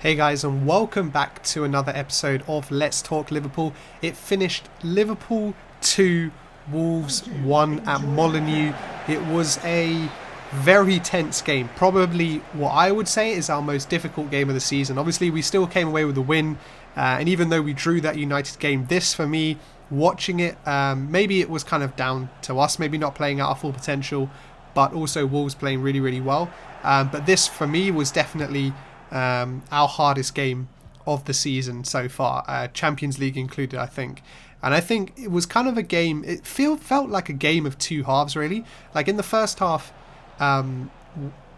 Hey guys, and welcome back to another episode of Let's Talk Liverpool. It finished Liverpool 2, Wolves 1 at Molineux. It was a very tense game. Probably what I would say is our most difficult game of the season. Obviously, we still came away with a win, and even though we drew that United game, this for me, watching it, maybe it was kind of down to us, maybe not playing out our full potential, but also Wolves playing really, really well. But this for me was definitely our hardest game of the season so far, Champions League included, I think. And I think it was kind of a game, it felt like a game of two halves, really. Like in the first half,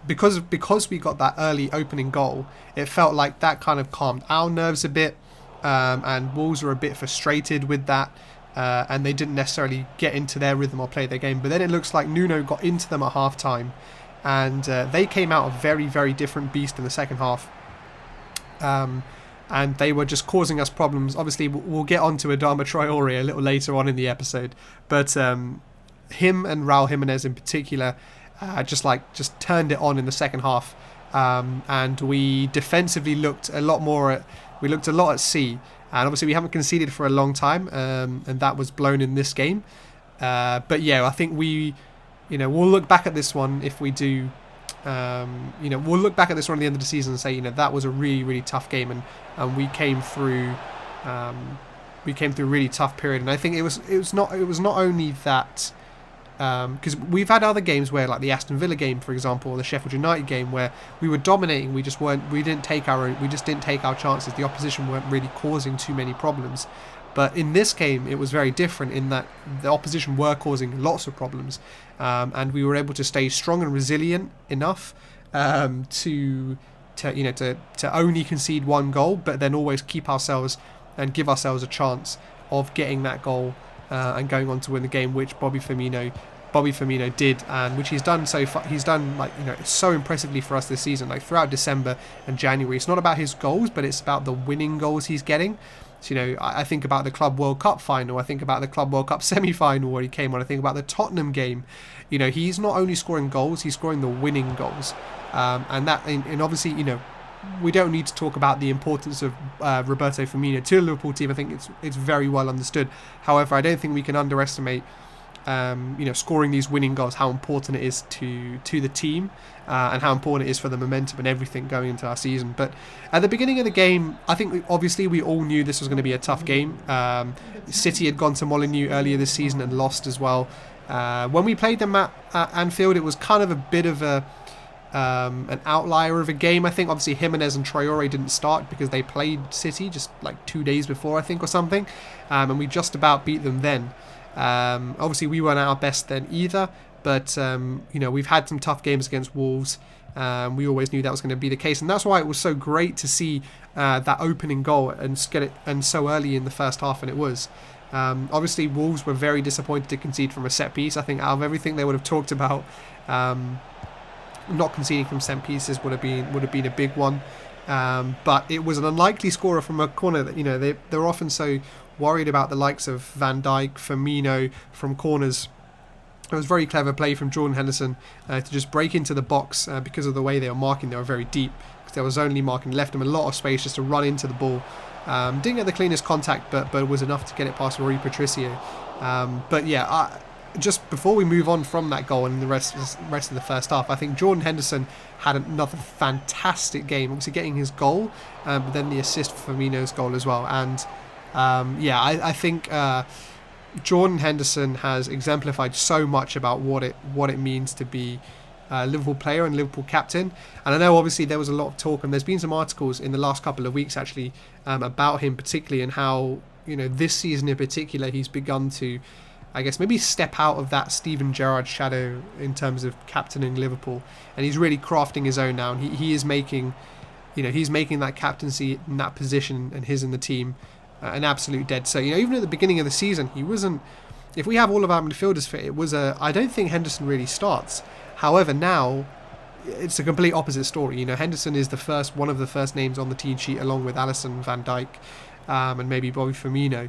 because we got that early opening goal, it felt like that kind of calmed our nerves a bit, and Wolves were a bit frustrated with that, and they didn't necessarily get into their rhythm or play their game. But then it looks like Nuno got into them at half-time, and they came out a very, very different beast in the second half. And they were just causing us problems. Obviously, we'll get on to Adama Traore a little later on in the episode. But him and Raul Jimenez in particular just turned it on in the second half. And we defensively looked a lot at sea. And obviously, we haven't conceded for a long time. And that was blown in this game. But yeah, I think we'll look back at this one if we do. We'll look back at this one at the end of the season and say, that was a really, really tough game, and we came through a really tough period. And I think it was not only that, because we've had other games where, like the Aston Villa game, for example, or the Sheffield United game, where we were dominating, we just didn't take our chances. The opposition weren't really causing too many problems. But in this game, it was very different in that the opposition were causing lots of problems, and we were able to stay strong and resilient enough to only concede one goal, but then always keep ourselves and give ourselves a chance of getting that goal and going on to win the game, which Bobby Firmino did, and which he's done so far. He's done so impressively for us this season, like throughout December and January. It's not about his goals, but it's about the winning goals he's getting. So, I think about the Club World Cup final. I think about the Club World Cup semi-final where he came on. I think about the Tottenham game. He's not only scoring goals, he's scoring the winning goals. And obviously, we don't need to talk about the importance of Roberto Firmino to the Liverpool team. I think it's very well understood. However, I don't think we can underestimate scoring these winning goals, how important it is to the team, and how important it is for the momentum and everything going into our season. But at the beginning of the game, I think obviously we all knew this was going to be a tough game. City had gone to Molineux earlier this season and lost as well. When we played them at Anfield, it was kind of a bit of an outlier of a game. I think obviously Jimenez and Traore didn't start because they played City just like 2 days before, I think, or something, and we just about beat them then. Obviously we weren't at our best then either, but we've had some tough games against Wolves. We always knew that was going to be the case, and that's why it was so great to see that opening goal and get it, and so early in the first half, and it was. Obviously Wolves were very disappointed to concede from a set piece. I think out of everything they would have talked about, not conceding from set pieces would have been a big one. But it was an unlikely scorer from a corner that they're often so worried about the likes of Van Dijk, Firmino from corners. It was very clever play from Jordan Henderson to just break into the box because of the way they were marking. They were very deep because there was only marking, left them a lot of space just to run into the ball. Didn't get the cleanest contact, but it was enough to get it past Rui Patricio. But yeah, just before we move on from that goal and the rest of the first half, I think Jordan Henderson had another fantastic game, obviously getting his goal, but then the assist for Firmino's goal as well. And I think Jordan Henderson has exemplified so much about what it means to be a Liverpool player and Liverpool captain. And I know obviously there was a lot of talk, and there's been some articles in the last couple of weeks actually about him particularly, and how this season in particular he's begun to, I guess, maybe step out of that Steven Gerrard shadow in terms of captaining Liverpool, and he's really crafting his own now, and he is making that captaincy in that position and his in the team an absolute dead set. Even at the beginning of the season, he wasn't. If we have all of our midfielders fit, it was I don't think Henderson really starts. However, now it's a complete opposite story. Henderson is one of the first names on the team sheet, along with Alisson, Van Dijk, and maybe Bobby Firmino.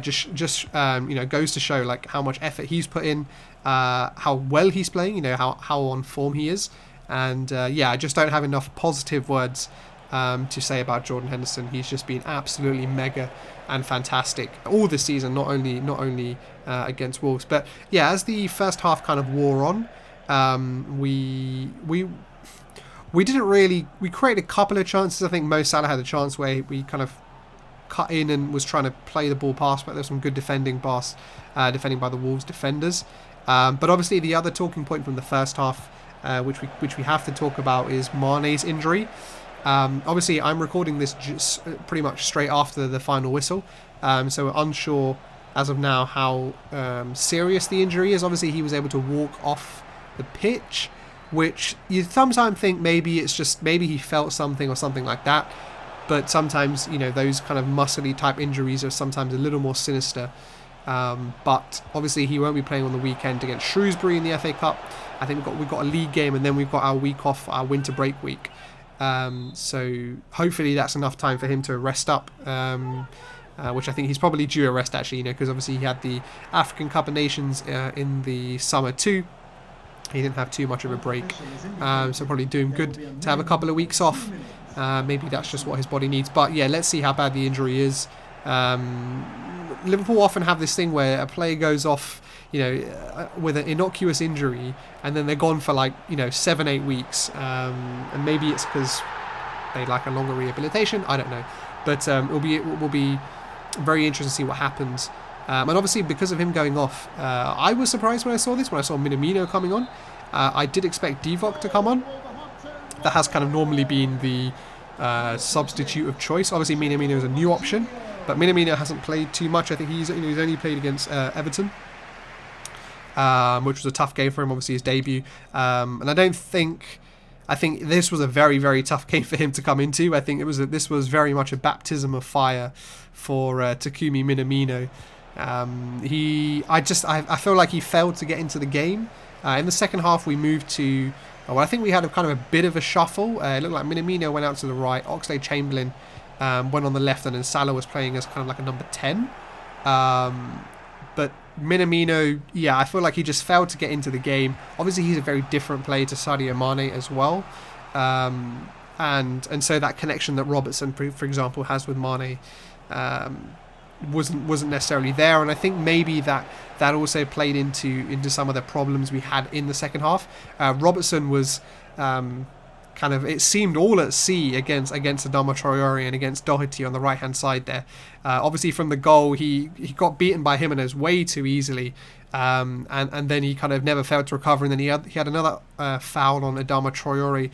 Just goes to show like how much effort he's put in, how well he's playing, how on form he is, and I just don't have enough positive words to say about Jordan Henderson. He's just been absolutely mega and fantastic all this season, not only against Wolves. But yeah, as the first half kind of wore on, we didn't really. We created a couple of chances. I think Mo Salah had a chance where we kind of cut in and was trying to play the ball past, but there's some good defending by the Wolves defenders. But obviously the other talking point from the first half, which we have to talk about, is Mane's injury. Obviously I'm recording this just pretty much straight after the final whistle, so we're unsure as of now how serious the injury is. Obviously he was able to walk off the pitch, which you sometimes think maybe he felt something or something like that. But sometimes, those kind of muscly type injuries are sometimes a little more sinister. But obviously he won't be playing on the weekend against Shrewsbury in the FA Cup. I think we've got a league game, and then we've got our week off, our winter break week. So hopefully that's enough time for him to rest up, which I think he's probably due a rest actually, because obviously he had the African Cup of Nations in the summer too. He didn't have too much of a break, so probably doing good to have a couple of weeks off. Maybe that's just what his body needs. But yeah, let's see how bad the injury is. Liverpool often have this thing where a player goes off, with an innocuous injury, and then they're gone for 7-8 weeks. And maybe it's because they like a longer rehabilitation. I don't know. But it will be very interesting to see what happens. And obviously because of him going off, I was surprised when I saw Minamino coming on. I did expect Divock to come on. That has kind of normally been the substitute of choice. Obviously Minamino is a new option, but Minamino hasn't played too much. I think he's only played against Everton, which was a tough game for him, obviously his debut. And I think this was a very, very tough game for him to come into. I think this was very much a baptism of fire for Takumi Minamino. I feel like he failed to get into the game. In the second half we moved to, I think we had a kind of a bit of a shuffle. It looked like Minamino went out to the right, Oxlade-Chamberlain went on the left, and then Salah was playing as kind of like a number 10. But Minamino, I feel like he just failed to get into the game. Obviously he's a very different player to Sadio Mane as well. And so that connection that Robertson, for example, has with Mane wasn't necessarily there, and I think maybe that also played into some of the problems we had in the second half. Robertson was kind of, it seemed all at sea against Adama Traore and against Doherty on the right hand side there. Obviously from the goal he got beaten by Jimenez way too easily, and then he kind of never failed to recover, and then he had another foul on Adama Traore,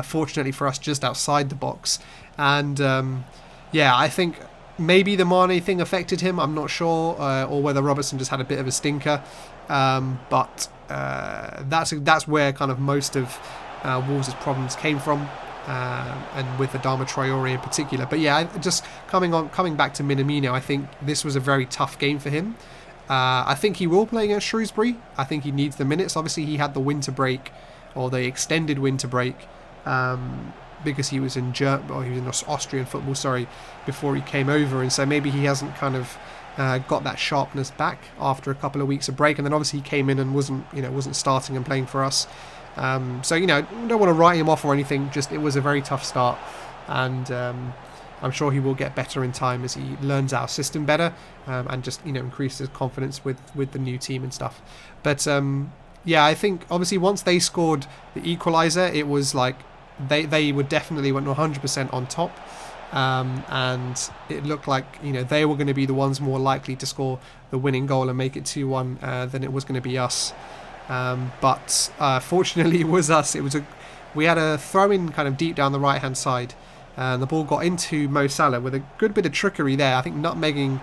fortunately for us just outside the box. And I think maybe the Mane thing affected him, I'm not sure, or whether Robertson just had a bit of a stinker. But that's where kind of most of Wolves' problems came from, and with Adama Traore in particular. But just coming back to Minamino, I think this was a very tough game for him. I think he will play against Shrewsbury. I think he needs the minutes. Obviously he had the winter break, or the extended winter break, because he was in Austrian football, before he came over, and so maybe he hasn't kind of got that sharpness back after a couple of weeks of break, and then obviously he came in and wasn't starting and playing for us. Don't want to write him off or anything. Just it was a very tough start, and I'm sure he will get better in time as he learns our system better, and just increases his confidence with the new team and stuff. But I think obviously once they scored the equaliser, it was like they were definitely went 100% on top, and it looked like they were going to be the ones more likely to score the winning goal and make it 2-1 than it was going to be us. But fortunately it was us. We had a throw-in kind of deep down the right-hand side, and the ball got into Mo Salah with a good bit of trickery there. I think nutmegging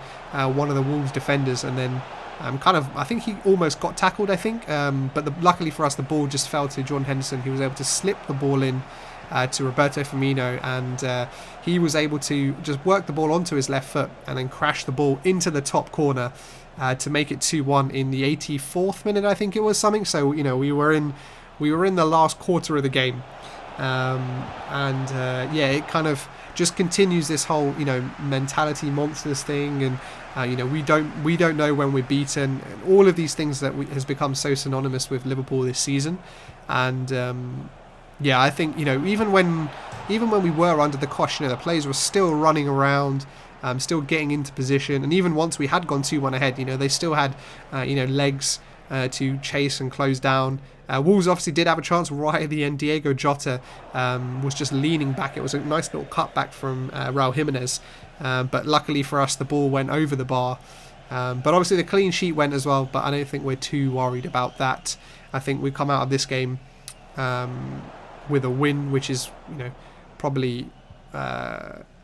one of the Wolves defenders, and then I think he almost got tackled, but luckily for us the ball just fell to Jordan Henderson. He was able to slip the ball in to Roberto Firmino, and he was able to just work the ball onto his left foot and then crash the ball into the top corner to make it 2-1 in the 84th minute, I think it was something. So we were in the last quarter of the game, it kind of just continues this whole mentality monsters thing, and we don't know when we're beaten, and all of these things that has become so synonymous with Liverpool this season. And Yeah, I think, even when we were under the cosh, the players were still running around, still getting into position, and even once we had gone 2-1 ahead, they still had legs to chase and close down. Wolves obviously did have a chance right at the end. Diego Jota was just leaning back. It was a nice little cutback from Raul Jimenez, but luckily for us, the ball went over the bar. But obviously the clean sheet went as well, but I don't think we're too worried about that. I think we come out of this game with a win, which is probably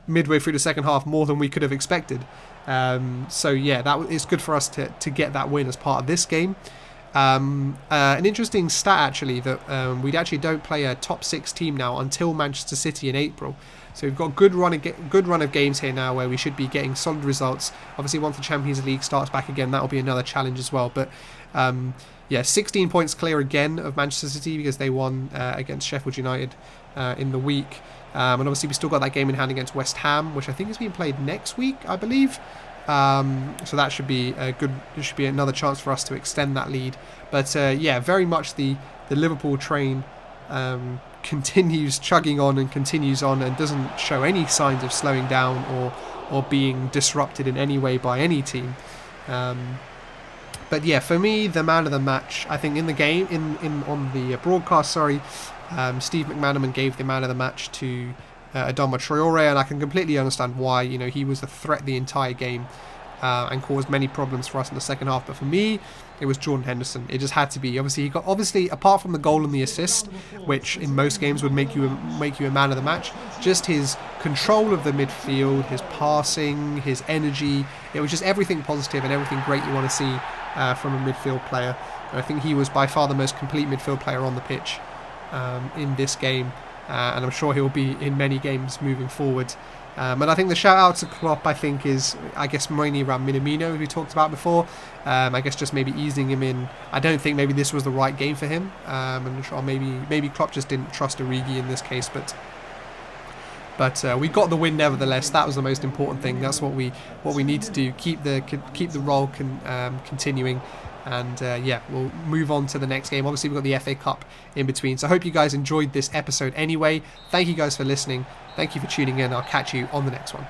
midway through the second half more than we could have expected. So yeah, it's good for us to get that win as part of this game. An interesting stat actually, that we actually don't play a top 6 team now until Manchester City in April. So we've got a good run of games here now where we should be getting solid results. Obviously once the Champions League starts back again, that'll be another challenge as well. But 16 points clear again of Manchester City because they won against Sheffield United in the week. And obviously we still got that game in hand against West Ham, which I think is being played next week, I believe. So that should be good. There should be another chance for us to extend that lead. But very much the Liverpool train continues chugging on and continues on and doesn't show any signs of slowing down or being disrupted in any way by any team. But yeah, for me, the man of the match, I think in the game, on the broadcast, Steve McManaman gave the man of the match to Adama Traore, and I can completely understand why. He was a threat the entire game and caused many problems for us in the second half. But for me, it was Jordan Henderson. It just had to be. Obviously, apart from the goal and the assist, which in most games would make you a man of the match, just his control of the midfield, his passing, his energy. It was just everything positive and everything great you want to see from a midfield player. And I think he was by far the most complete midfield player on the pitch in this game. And I'm sure he'll be in many games moving forward. And I think the shout out to Klopp, I think, is, mainly around Minamino, who we talked about before. Just maybe easing him in. I don't think maybe this was the right game for him. Or maybe Klopp just didn't trust Origi in this case. But we got the win nevertheless. That was the most important thing. That's what we need to do. Keep the role continuing. And we'll move on to the next game. Obviously, we've got the FA Cup in between. So I hope you guys enjoyed this episode anyway. Thank you guys for listening. Thank you for tuning in. I'll catch you on the next one.